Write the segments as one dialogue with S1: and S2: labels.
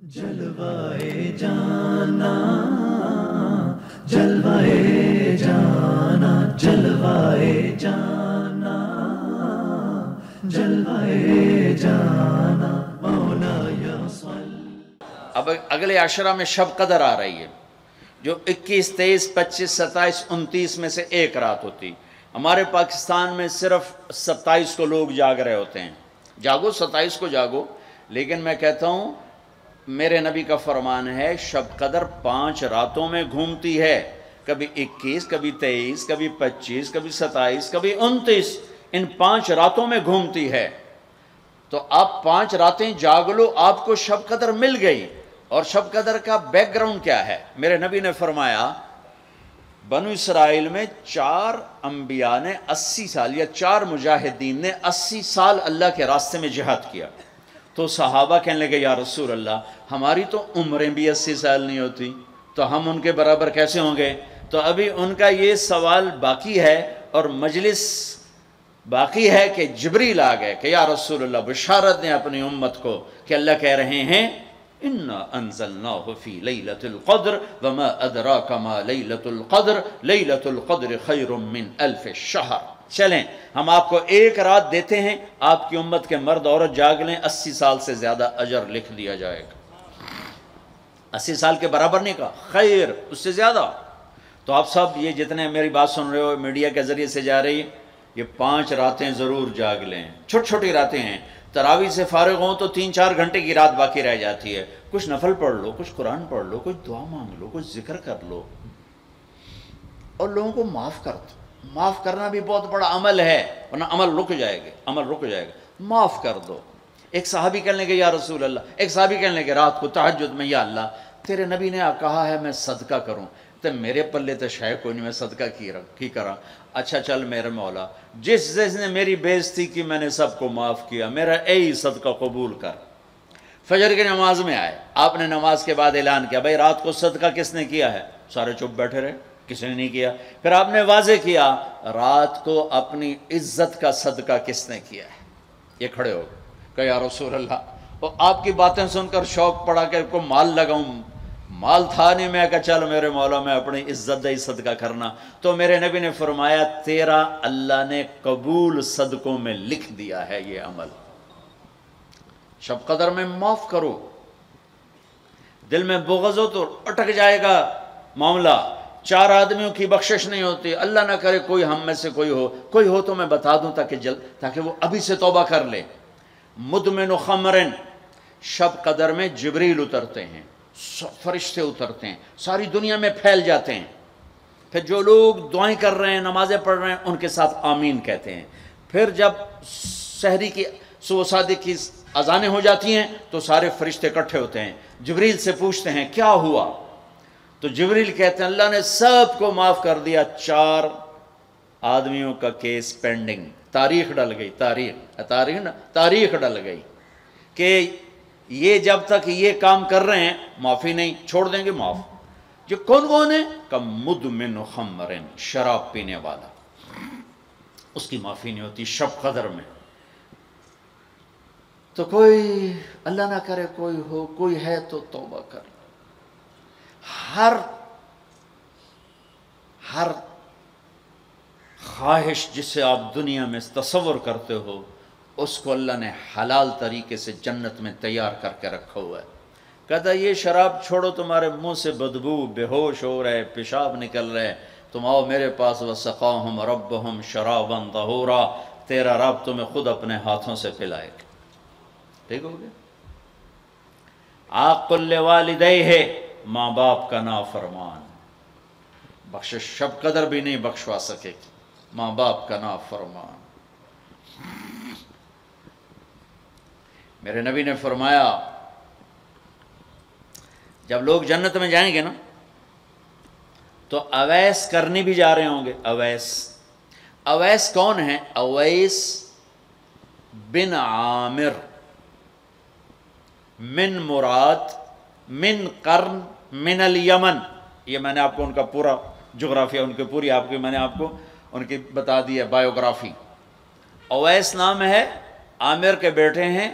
S1: جلوائے جانا جلوائے جانا جلوائے جانا جلوائے جانا مولا یا صلی۔
S2: اب اگلے عشرہ میں شب قدر آ رہی ہے جو 21، 23، 25، 27، 29 میں سے ایک رات ہوتی۔ ہمارے پاکستان میں صرف 27 کو لوگ جاگ رہے ہوتے ہیں۔ جاگو 27 کو جاگو، لیکن میں کہتا ہوں میرے نبی کا فرمان ہے شب قدر 5 راتوں میں گھومتی ہے، کبھی 21، کبھی 23، کبھی 25، کبھی 27، کبھی 29، ان 5 راتوں میں گھومتی ہے۔ تو آپ 5 راتیں جاگ لو، آپ کو شب قدر مل گئی۔ اور شب قدر کا بیک گراؤنڈ کیا ہے؟ میرے نبی نے فرمایا بنو اسرائیل میں 4 انبیاء نے 80 سال یا 4 مجاہدین نے 80 سال اللہ کے راستے میں جہاد کیا۔ تو صحابہ کہنے لگے یا رسول اللہ ہماری تو عمریں بھی 80 سال نہیں ہوتی، تو ہم ان کے برابر کیسے ہوں گے؟ تو ابھی ان کا یہ سوال باقی ہے اور مجلس باقی ہے کہ جبریل آ گئے کہ یا رسول اللہ بشارت دیں اپنی امت کو کہ اللہ کہہ رہے ہیں اِنَّا أَنزَلْنَاهُ فِي لَيْلَةِ الْقَدْرِ وَمَا أَدْرَاكَ مَا لَيْلَةُ الْقَدْرِ لَيْلَةُ الْقَدْرِ خَيْرٌ مِّنْ أَلْفِ الشَّهْرِ۔ چلیں ہم آپ کو ایک رات دیتے ہیں، آپ کی امت کے مرد عورت جاگ لیں، 80 سال سے زیادہ اجر لکھ دیا جائے گا۔ 80 سال کے برابر نہیں کہا، خیر اس سے زیادہ۔ تو آپ سب یہ جتنے میری بات سن رہے ہو میڈیا کے ذریعے سے جا رہی، یہ 5 راتیں ضرور جاگ لیں۔ چھوٹی چھوٹی راتیں ہیں، تراویح سے فارغ ہوں تو 3-4 گھنٹے کی رات باقی رہ جاتی ہے، کچھ نفل پڑھ لو، کچھ قرآن پڑھ لو، کچھ دعا مانگ لو، کچھ ذکر کر لو، اور لوگوں کو معاف کر دو۔ معاف کرنا بھی بہت بڑا عمل ہے، ورنہ عمل رک جائے گا، عمل رک جائے گا۔ معاف کر دو۔ ایک صحابی کہنے لگے یا رسول اللہ، ایک صحابی کہنے لگے رات کو تہجد میں یا اللہ تیرے نبی نے کہا ہے میں صدقہ کروں، تو میرے پلے تو شاید کوئی نہیں، میں صدقہ کی کرا۔ اچھا چل میرے مولا جس نے میری بے عزتی کی میں نے سب کو معاف کیا، میرا اے صدقہ قبول کر۔ فجر کی نماز میں آئے، آپ نے نماز کے بعد اعلان کیا بھائی رات کو صدقہ کس نے کیا ہے؟ سارے چپ بیٹھے رہے، کسی نے نہیں کیا۔ پھر آپ نے واضح کیا رات کو اپنی عزت کا صدقہ کس نے کیا ہے؟ یہ کھڑے ہو کہ یا رسول اللہ، اور آپ کی باتیں سن کر شوق پڑا کہ کو مال لگاؤں، مال تھا نہیں، میں کہا چل میرے مولا میں اپنی عزت دے صدقہ کرنا۔ تو میرے نبی نے فرمایا تیرا اللہ نے قبول صدقوں میں لکھ دیا ہے یہ عمل۔ شب قدر میں معاف کرو۔ دل میں بغض ہو تو اٹک جائے گا معاملہ۔ 4 آدمیوں کی بخشش نہیں ہوتی، اللہ نہ کرے کوئی ہم میں سے کوئی ہو تو میں بتا دوں تاکہ وہ ابھی سے توبہ کر لے۔ مدمن خمرن، شب قدر میں جبریل اترتے ہیں، فرشتے اترتے ہیں، ساری دنیا میں پھیل جاتے ہیں۔ پھر جو لوگ دعائیں کر رہے ہیں، نمازیں پڑھ رہے ہیں، ان کے ساتھ آمین کہتے ہیں۔ پھر جب سحری کی صبح صادق کی اذانیں ہو جاتی ہیں تو سارے فرشتے اکٹھے ہوتے ہیں، جبریل سے پوچھتے ہیں کیا ہوا؟ تو جبریل کہتے ہیں اللہ نے سب کو معاف کر دیا، 4 آدمیوں کا کیس پینڈنگ۔ تاریخ ڈل گئی، تاریخ ڈل گئی کہ یہ جب تک یہ کام کر رہے ہیں معافی نہیں، چھوڑ دیں گے معاف۔ جو کون ہے؟ کہ مدمن خمرن، شراب پینے والا، اس کی معافی نہیں ہوتی شب قدر میں۔ تو کوئی اللہ نہ کرے کوئی ہے تو توبہ کر۔ ہر خواہش جسے آپ دنیا میں تصور کرتے ہو اس کو اللہ نے حلال طریقے سے جنت میں تیار کر کے رکھا ہوا ہے۔ کہتا یہ شراب چھوڑو، تمہارے منہ سے بدبو، بے ہوش ہو رہے، پیشاب نکل رہے، تم آؤ میرے پاس، وَسَقَاهُمْ رَبُّهُمْ شَرَابًا طَهُورًا، تیرا رب تمہیں خود اپنے ہاتھوں سے پلائے گا۔ ٹھیک ہو گیا؟ عَاقٌ لِوَالِدَيْهِ، ماں باپ کا نافرمان، بخشش شب قدر بھی نہیں بخشوا سکے گی، ماں باپ کا نافرمان۔ میرے نبی نے فرمایا جب لوگ جنت میں جائیں گے نا تو اویس کرنی بھی جا رہے ہوں گے۔ اویس کون ہیں؟ اویس بن عامر من مراد من قرن من الیمن۔ یہ میں نے آپ کو ان کا پورا جغرافیہ، ان کی پوری آپ کی میں نے آپ کو ان کی بتا دی ہے بایوگرافی۔ اویس نام ہے، عامر کے بیٹے ہیں،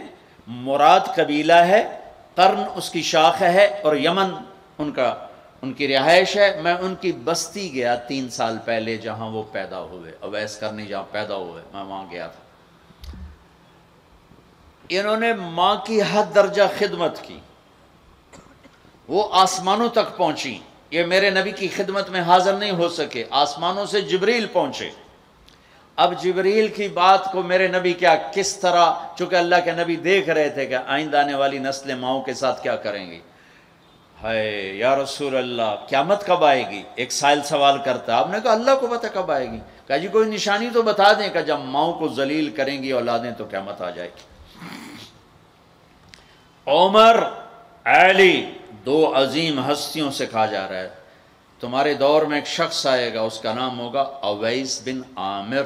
S2: مراد قبیلہ ہے، قرن اس کی شاخ ہے اور یمن ان کی رہائش ہے۔ میں ان کی بستی گیا 3 سال پہلے جہاں وہ پیدا ہوئے، اویس کرنی جہاں پیدا ہوئے، میں وہاں گیا تھا۔ انہوں نے ماں کی حد درجہ خدمت کی، وہ آسمانوں تک پہنچی۔ یہ میرے نبی کی خدمت میں حاضر نہیں ہو سکے، آسمانوں سے جبریل پہنچے۔ اب جبریل کی بات کو میرے نبی کس طرح، چونکہ اللہ کے نبی دیکھ رہے تھے کہ آئندہ آنے والی نسلیں ماؤں کے ساتھ کیا کریں گی۔ ہے یا رسول اللہ، قیامت کب آئے گی؟ ایک سائل سوال کرتا، آپ نے کہا اللہ کو پتہ کب آئے گی۔ کہا جی کوئی نشانی تو بتا دیں کہ جب ماؤں کو ذلیل کریں گی اولادیں تو قیامت آ جائے گی۔ عمر، علی، 2 عظیم ہستیوں سے کہا جا رہا ہے تمہارے دور میں ایک شخص آئے گا، اس کا نام ہوگا اویس بن عامر،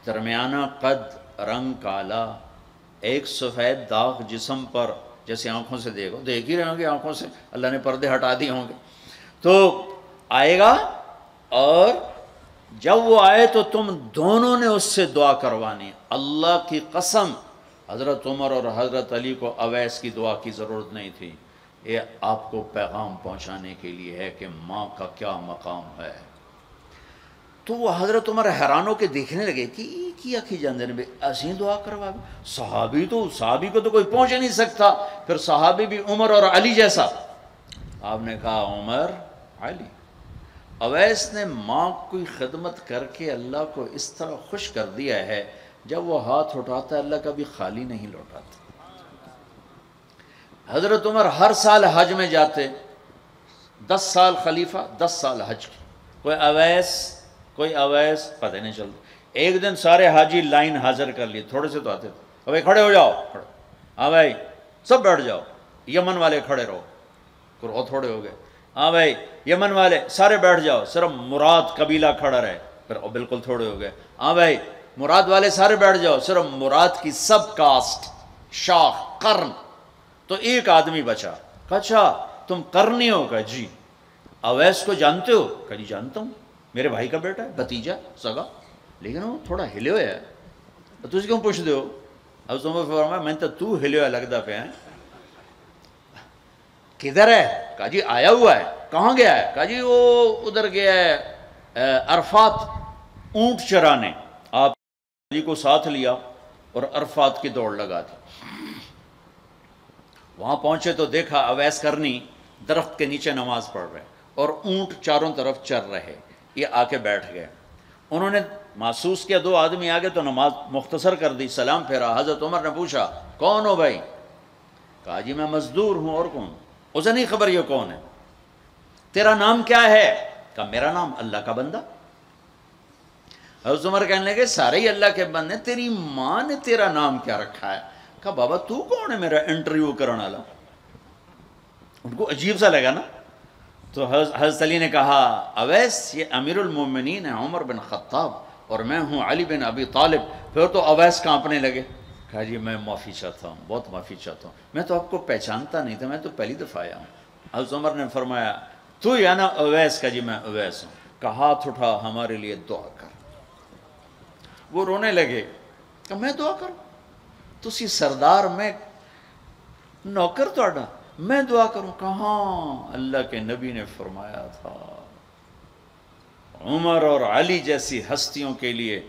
S2: درمیانہ قد، رنگ کالا، ایک سفید داغ جسم پر، جیسے آنکھوں سے دیکھ ہی رہے ہوں گے، آنکھوں سے اللہ نے پردے ہٹا دیے ہوں گے، تو آئے گا، اور جب وہ آئے تو تم دونوں نے اس سے دعا کروانی۔ اللہ کی قسم حضرت عمر اور حضرت علی کو اویس کی دعا کی ضرورت نہیں تھی، یہ آپ کو پیغام پہنچانے کے لیے ہے کہ ماں کا کیا مقام ہے۔ تو وہ حضرت عمر حیران ہو کے دیکھنے لگے کہ کیا کی جاندے نے ایسی دعا کروا، صحابی کو تو کوئی پہنچ نہیں سکتا، پھر صحابی بھی عمر اور علی جیسا۔ آپ نے کہا عمر، علی۔ اویس نے ماں کی خدمت کر کے اللہ کو اس طرح خوش کر دیا ہے، جب وہ ہاتھ اٹھاتا ہے اللہ کبھی خالی نہیں لوٹاتا۔ حضرت عمر ہر سال حج میں جاتے، 10 سال خلیفہ، 10 سال حج کی، کوئی اویس پتہ نہیں چلتا۔ ایک دن سارے حاجی لائن حاضر کر لیے، تھوڑے سے تو آتے تھے، ابھی کھڑے ہو جاؤ، ہاں بھائی سب بیٹھ جاؤ، یمن والے کھڑے رہو، اور تھوڑے ہو گئے، ہاں بھائی یمن والے سارے بیٹھ جاؤ، صرف مراد قبیلہ کھڑا رہے، پھر بالکل تھوڑے ہو گئے، ہاں بھائی مراد والے سارے بیٹھ جاؤ، صرف مراد کی سب کاسٹ، شاخ، قرن، تو ایک آدمی بچا۔ کہا اچھا تم قرنی ہو؟ کہا جی۔ اویس کو جانتے ہو؟ کہا جی جانتا ہوں، میرے بھائی کا بیٹا ہے، بھتیجا سگا، لیکن وہ تھوڑا ہلے ہوئے ہے، تجھے کیوں پوچھ دے ہو؟ اب تمہیں فرمایا میں تو ہلے ہوئے لگتا پہ ہیں، کدھر ہے؟ کہا جی آیا ہوا ہے۔ کہاں گیا ہے؟ کہا جی وہ ادھر گیا ہے عرفات اونٹ چرانے۔ آپ علی کو ساتھ لیا اور عرفات کی دوڑ لگا دی۔ وہاں پہنچے تو دیکھا اویس کرنی درخت کے نیچے نماز پڑھ رہے اور اونٹ چاروں طرف چر رہے، یہ آ کے بیٹھ گئے۔ انہوں نے محسوس کیا 2 آدمی آگے تو نماز مختصر کر دی، سلام پھیرا۔ حضرت عمر نے پوچھا کون ہو بھائی؟ کہا جی میں مزدور ہوں، اور کون؟ اسے نہیں خبر یہ کون ہے۔ تیرا نام کیا ہے؟ کہا میرا نام اللہ کا بندہ۔ حضرت عمر کہنے لگے سارے ہی اللہ کے بندے، تیری ماں نے تیرا نام کیا رکھا ہے؟ کہا بابا تو کون ہے میرا انٹرویو کرنے والا؟ ان کو عجیب سا لگا نا۔ تو حضرت علی نے کہا اویس یہ امیر المومنین ہے عمر بن خطاب، اور میں ہوں علی بن ابی طالب۔ پھر تو اویس کانپنے لگے۔ کہا جی میں معافی چاہتا ہوں، بہت معافی چاہتا ہوں، میں تو آپ کو پہچانتا نہیں تھا، میں تو پہلی دفعہ آیا ہوں۔ حضرت عمر نے فرمایا تو یا نا اویس؟ کا جی میں اویس ہوں۔ کہا ہاتھ اٹھا ہمارے لیے دعا کر۔ وہ رونے لگے، کہ میں دعا کروں؟ تسی سردار، میں نوکر توڑا، میں دعا کروں؟ کہاں، اللہ کے نبی نے فرمایا تھا عمر اور علی جیسی ہستیوں کے لیے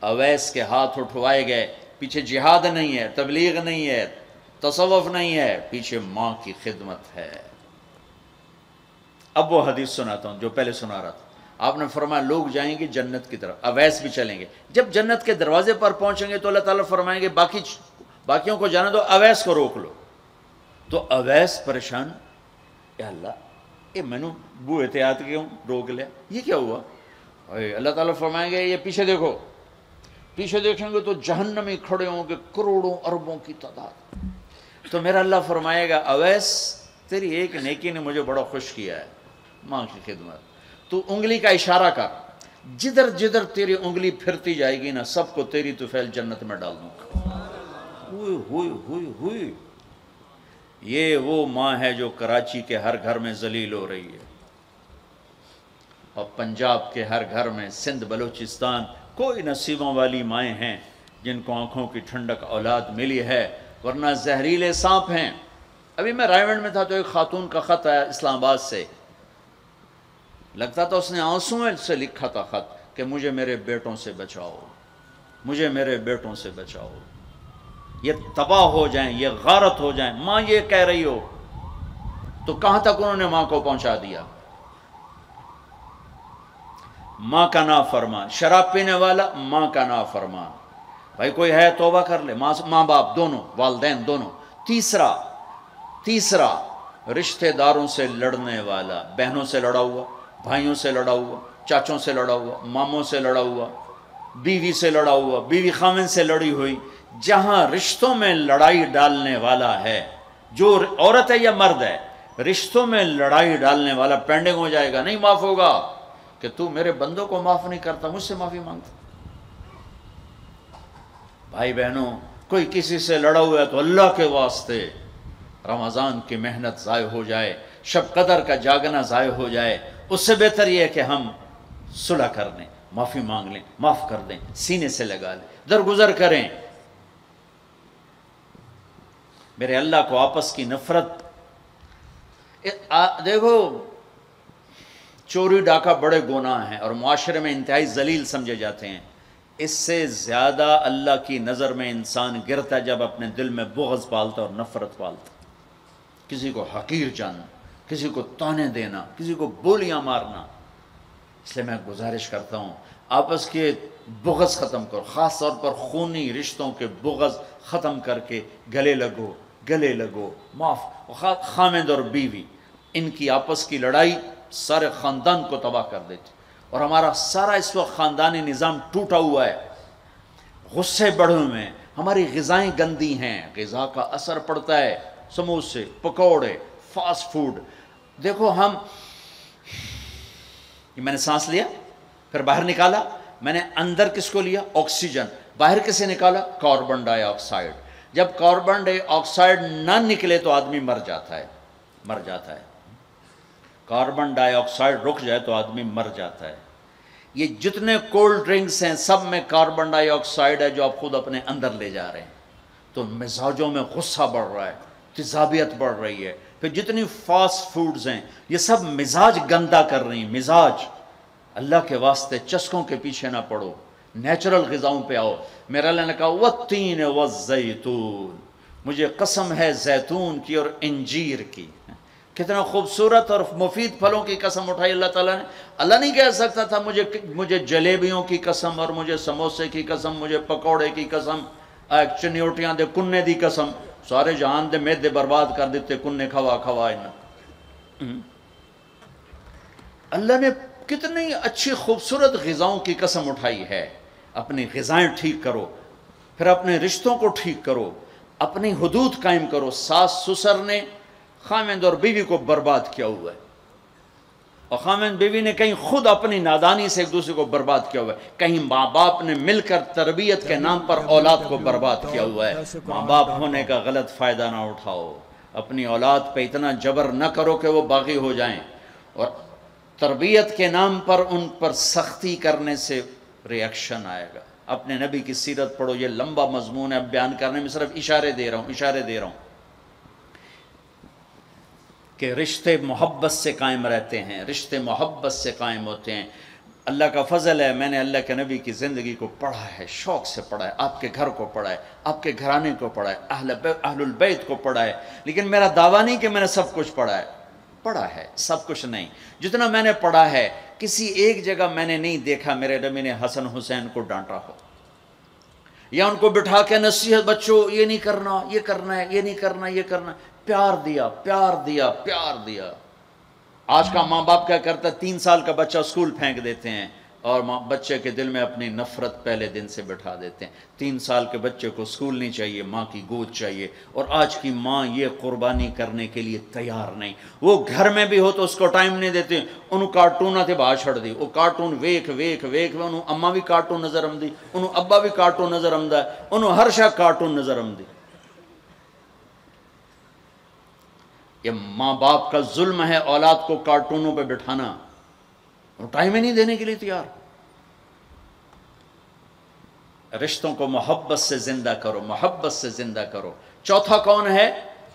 S2: اویس کے ہاتھ اٹھوائے گئے۔ پیچھے جہاد نہیں ہے، تبلیغ نہیں ہے، تصوف نہیں ہے، پیچھے ماں کی خدمت ہے۔ اب وہ حدیث سناتا ہوں جو پہلے سنا رہا تھا۔ آپ نے فرمایا لوگ جائیں گے جنت کی طرف، اویس بھی چلیں گے۔ جب جنت کے دروازے پر پہنچیں گے تو اللہ تعالیٰ فرمائیں گے باقیوں کو جانے دو، اویس کو روک لو۔ تو اویس پریشان، یا اللہ یہ میں نے بو احتیاط کیوں روک لیا، یہ کیا ہوا؟ اللہ تعالیٰ فرمائیں گے یہ پیچھے دیکھو۔ پیچھے دیکھیں گے تو جہنمی کھڑے ہوں گے کروڑوں اربوں کی تعداد۔ تو میرا اللہ فرمائے گا اویس تیری ایک نیکی نے مجھے بڑا خوش کیا ہے، ماں کی خدمت۔ تو انگلی کا اشارہ کر، جدھر جدھر تیری انگلی پھرتی جائے گی نا سب کو تیری طفیل جنت میں ڈال دوں گا۔ ہوئی ہوئی ہوئی ہوئی، یہ وہ ماں ہے جو کراچی کے ہر گھر میں ذلیل ہو رہی ہے، اور پنجاب کے ہر گھر میں، سندھ بلوچستان، کوئی نصیبوں والی مائیں ہیں جن کو آنکھوں کی ٹھنڈک اولاد ملی ہے، ورنہ زہریلے سانپ ہیں۔ ابھی میں رائے میں تھا تو ایک خاتون کا خط آیا اسلام آباد سے، لگتا تھا اس نے آنسوں سے لکھا تھا خط کہ مجھے میرے بیٹوں سے بچاؤ، مجھے میرے بیٹوں سے بچاؤ، یہ تباہ ہو جائیں، یہ غارت ہو جائیں، ماں یہ کہہ رہی ہو۔ تو کہاں تک انہوں نے ماں کو پہنچا دیا؟ ماں کا نافرمان، شراب پینے والا ماں کا نافرمان۔ بھائی کوئی ہے توبہ کر لے، ماں باپ دونوں، والدین دونوں۔ تیسرا رشتہ داروں سے لڑنے والا، بہنوں سے لڑا ہوا، بھائیوں سے لڑا ہوا، چاچوں سے لڑا ہوا، ماموں سے لڑا ہوا، بیوی سے لڑا ہوا، بیوی خامن سے لڑی ہوئی۔ جہاں رشتوں میں لڑائی ڈالنے والا ہے، جو عورت ہے یا مرد ہے، رشتوں میں لڑائی ڈالنے والا پینڈنگ ہو جائے گا، نہیں معاف ہوگا کہ تو میرے بندوں کو معاف نہیں کرتا، مجھ سے معافی مانگتا۔ بھائی بہنوں، کوئی کسی سے لڑا ہوا ہے تو اللہ کے واسطے رمضان کی محنت ضائع ہو جائے، شب قدر کا جاگنا ضائع ہو جائے، اس سے بہتر یہ ہے کہ ہم صلح کر لیں، معافی مانگ لیں، معاف کر دیں، سینے سے لگا لیں، درگزر کریں۔ میرے اللہ کو آپس کی نفرت، دیکھو چوری ڈاکہ بڑے گناہ ہیں اور معاشرے میں انتہائی ذلیل سمجھے جاتے ہیں۔ اس سے زیادہ اللہ کی نظر میں انسان گرتا ہے جب اپنے دل میں بغض پالتا اور نفرت پالتا، کسی کو حقیر جاننا، کسی کو تانے دینا، کسی کو بولیاں مارنا۔ اس لیے میں گزارش کرتا ہوں آپس کے بغض ختم کرو، خاص طور پر خونی رشتوں کے بغض ختم کر کے گلے لگو، معاف۔ خامد اور بیوی، ان کی آپس کی لڑائی سارے خاندان کو تباہ کر دیتی، اور ہمارا سارا اس وقت خاندانی نظام ٹوٹا ہوا ہے، غصے بڑھے ہوئے ہیں، ہماری غذائیں گندی ہیں، غذا کا اثر پڑتا ہے، سموسے، پکوڑے، فاسٹ فوڈ۔ دیکھو میں نے سانس لیا، پھر باہر نکالا، میں نے اندر کس کو لیا؟ آکسیجن، باہر کسے نکالا؟ کاربن ڈائی آکسائڈ۔ جب کاربن ڈائی آکسائڈ نہ نکلے تو آدمی مر جاتا ہے، کاربن ڈائی آکسائڈ رک جائے تو آدمی مر جاتا ہے۔ یہ جتنے کولڈ ڈرنکس ہیں سب میں کاربن ڈائی آکسائڈ ہے جو آپ خود اپنے اندر لے جا رہے ہیں، تو مزاجوں میں غصہ بڑھ رہا ہے، تیزابیت بڑھ رہی ہے۔ پھر جتنی فاسٹ فوڈز ہیں یہ سب مزاج گندا کر رہی ہیں، مزاج۔ اللہ کے واسطے چسکوں کے پیچھے نہ پڑو، نیچرل غذاؤں پہ آؤ۔ میرا اللہ نے کہا والتین والزیتون، مجھے قسم ہے زیتون کی اور انجیر کی۔ کتنا خوبصورت اور مفید پھلوں کی قسم اٹھائی اللہ تعالیٰ نے۔ اللہ نہیں کہہ سکتا تھا مجھے جلیبیوں کی قسم اور مجھے سموسے کی قسم، مجھے پکوڑے کی قسم، چنیوٹیاں دے کنے دی قسم، سارے جہان دے میدے برباد کر دیتے کنے کھوا اللہ نے کتنی اچھی خوبصورت غذاؤں کی قسم اٹھائی ہے۔ اپنی غذائیں ٹھیک کرو، پھر اپنے رشتوں کو ٹھیک کرو، اپنی حدود قائم کرو۔ ساس سسر نے خامند اور بیوی کو برباد کیا ہوا ہے، اور خامند بیوی نے کہیں خود اپنی نادانی سے ایک دوسرے کو برباد کیا ہوا ہے، کہیں ماں باپ نے مل کر تربیت کے نام پر اولاد کو برباد کیا ہوا ہے۔ ماں باپ ہونے کا غلط فائدہ نہ اٹھاؤ، اپنی اولاد پہ اتنا جبر نہ کرو کہ وہ باغی ہو جائیں، اور تربیت کے نام پر ان پر سختی کرنے سے ریاکشن آئے گا۔ اپنے نبی کی سیرت پڑھو، یہ لمبا مضمون ہے، بیان کرنے میں صرف اشارے دے رہا ہوں کہ رشتے محبت سے قائم رہتے ہیں، رشتے محبت سے قائم ہوتے ہیں۔ اللہ کا فضل ہے، میں نے اللہ کے نبی کی زندگی کو پڑھا ہے، شوق سے پڑھا ہے، آپ کے گھر کو پڑھا ہے، آپ کے گھرانے کو پڑھا ہے، اہل البیت کو پڑھا ہے، لیکن میرا دعویٰ نہیں کہ میں نے سب کچھ پڑھا ہے، سب کچھ نہیں۔ جتنا میں نے پڑھا ہے کسی ایک جگہ میں نے نہیں دیکھا میرے نبی نے حسن حسین کو ڈانٹا ہو، یا ان کو بٹھا کے نصیحت، بچوں یہ نہیں کرنا، یہ کرنا ہے، یہ نہیں کرنا، یہ کرنا ہے۔ پیار دیا۔ آج کا ماں باپ کیا کرتا ہے؟ 3 سال کا بچہ اسکول پھینک دیتے ہیں اور بچے کے دل میں اپنی نفرت پہلے دن سے بٹھا دیتے ہیں۔ 3 سال کے بچے کو اسکول نہیں چاہیے، ماں کی گود چاہیے، اور آج کی ماں یہ قربانی کرنے کے لیے تیار نہیں۔ وہ گھر میں بھی ہو تو اس کو ٹائم نہیں دیتے، انہوں کارٹون تے باہر چھڑ دی، وہ کارٹون ویکھ انہوں اماں بھی کارٹون نظر آمدی، انہوں ابا بھی کارٹون نظر آمدا ہے، انہوں ہر شے کارٹون نظر آمدی۔ یہ ماں باپ کا ظلم ہے اولاد کو کارٹونوں پہ بٹھانا، وہ ٹائم ہی نہیں دینے کے لیے تیار۔ رشتوں کو محبت سے زندہ کرو، محبت سے زندہ کرو۔ چوتھا کون ہے؟